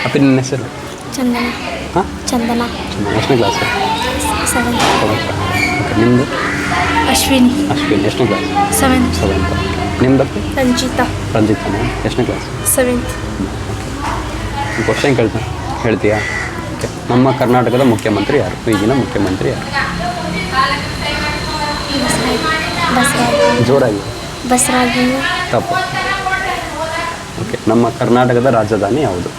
ಅಪ್ಪಿ ನಿನ್ನ ಹೆಸರು? ಚಂದನ. ಹಾಂ, ಚಂದನ. ಎಷ್ಟನೇ ಕ್ಲಾಸು? 7th. ಓಕೆ, ನಿಮ್ಮದು? ಅಶ್ವಿನಿ. ಅಶ್ವಿನ್, ಎಷ್ಟನೇ ಕ್ಲಾಸ್? 7th. 7th. ನಿಮ್ಮದಪ್ಪಿ? ರಂಜಿತಾ. ರಂಜಿತಾನ, ಎಷ್ಟನೇ ಕ್ಲಾಸ್? 7th. ಕ್ವಶನ್ ಹೇಳ್ತೀಯಾ? ಓಕೆ, ನಮ್ಮ ಕರ್ನಾಟಕದ ಮುಖ್ಯಮಂತ್ರಿ ಯಾರು? ಈಗಿನ ಮುಖ್ಯಮಂತ್ರಿ ಯಾರು? ಜೋರಾಗಿ. ಬಸವರಾಜ. ತಪ್ಪು. ಓಕೆ, ನಮ್ಮ ಕರ್ನಾಟಕದ ರಾಜಧಾನಿ ಯಾವುದು?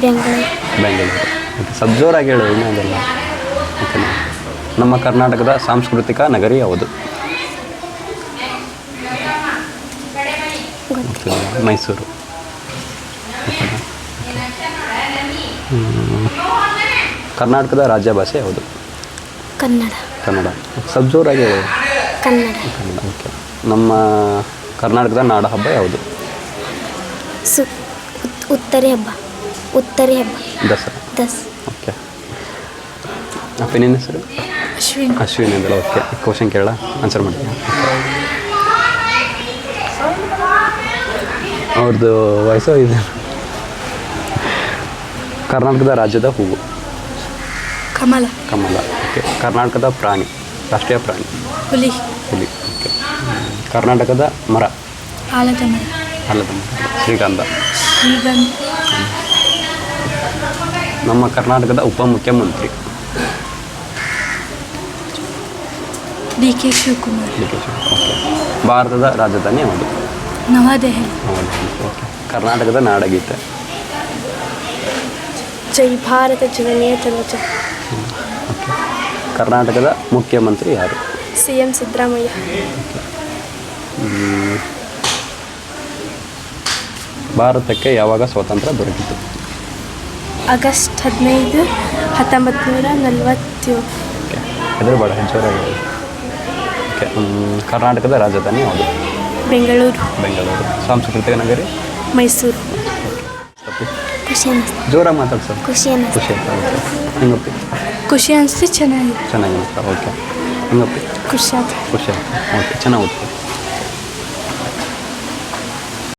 ಬೆಂಗಳೂರು. ಬೆಂಗಳೂರು. ಓಕೆ, ಸ್ವಲ್ಪ ಜೋರಾಗಿ ಹೇಳು, ಇನ್ನೂ ಅದೆಲ್ಲ. ಓಕೆನಾ? ನಮ್ಮ ಕರ್ನಾಟಕದ ಸಾಂಸ್ಕೃತಿಕ ನಗರಿ ಯಾವುದು? ಮೈಸೂರು. ಓಕೆನಾ? ಕರ್ನಾಟಕದ ರಾಜ್ಯ ಭಾಷೆ ಯಾವುದು? ಕನ್ನಡ. ಕನ್ನಡ. ಸ್ವಲ್ಪ ಜೋರಾಗಿ ಹೇಳು. ಕನ್ನಡ. ಕನ್ನಡ. ಓಕೆ, ನಮ್ಮ ಕರ್ನಾಟಕದ ನಾಡ ಹಬ್ಬ ಯಾವುದು? ಉತ್ತರಿ ಹಬ್ಬ. ದಸರಾ. ಓಕೆ. ಅಪ್ಪಿ ನಿನ್ನ ಹೆಸರು? ಅಶ್ವಿನಿ. ಅಶ್ವಿನಿ ಅಂದಲ್ಲ. ಓಕೆ, ಕ್ವಶನ್ ಕೇಳ, ಆನ್ಸರ್ ಮಾಡ್ತೀನಿ. ಅವ್ರದ್ದು ವಯಸ್ಸು ಇದೆ. ಕರ್ನಾಟಕದ ರಾಜ್ಯದ ಹೂವು? ಕಮಲ. ಕಮಲ. ಓಕೆ, ಕರ್ನಾಟಕದ ಪ್ರಾಣಿ, ರಾಷ್ಟ್ರೀಯ ಪ್ರಾಣಿ? ಹುಲಿ. ಹುಲಿ. ಓಕೆ. ಕರ್ನಾಟಕದ ಮರ? ಆಲದ ಮರ. ಶ್ರೀಗಂಧ. ಶ್ರೀಗಂಧ. ನಮ್ಮ ಕರ್ನಾಟಕದ ಉಪಮುಖ್ಯಮಂತ್ರಿ? ಡಿ.ಕೆ. ಶಿವಕುಮಾರ್. ಓಕೆ. ಭಾರತದ ರಾಜಧಾನಿ ಯಾವುದು? ನವದೆಹಲಿ. ಓಕೆ. ಕರ್ನಾಟಕದ ನಾಡಗೀತೆ? ಜೈ ಭಾರತ ಜನನಿಯ ತನುಜ. ಓಕೆ. ಕರ್ನಾಟಕದ ಮುಖ್ಯಮಂತ್ರಿ ಯಾರು? CM ಸಿದ್ದರಾಮಯ್ಯ. ಭಾರತಕ್ಕೆ ಯಾವಾಗ ಸ್ವಾತಂತ್ರ್ಯ ದೊರಕಿತು? ಆಗಸ್ಟ್ 15, 1947. ಓಕೆ, ಹೆದರಬೇಡ, ಜೋರಾಗಿ. ಓಕೆ. ಕರ್ನಾಟಕದ ರಾಜಧಾನಿ ಯಾವುದು? ಬೆಂಗಳೂರು. ಬೆಂಗಳೂರು. ಸಾಂಸ್ಕೃತಿಕ ನಗರಿ? ಮೈಸೂರು. ಖುಷಿ ಅನಿಸ್ತು. ಜೋರಾಗಿ ಮಾತಾಡಿ ಸರ್. ಖುಷಿ ಅನಿಸ್ತು. ಖುಷಿ ಆಯ್ತು. ಓಕೆ, ಹೆಂಗಪ್ಪಿ? ಖುಷಿ ಅನಿಸ್ತು. ಚೆನ್ನಾಗಿದೆ. ಚೆನ್ನಾಗಿ ಓಕೆ, ಹೆಂಗಪ್ಪಿ? ಖುಷಿ ಆಯ್ತು. ಖುಷಿ ಆಯ್ತು. ಓಕೆ, ಚೆನ್ನಾಗಿ ಓದ್ತೀವಿ.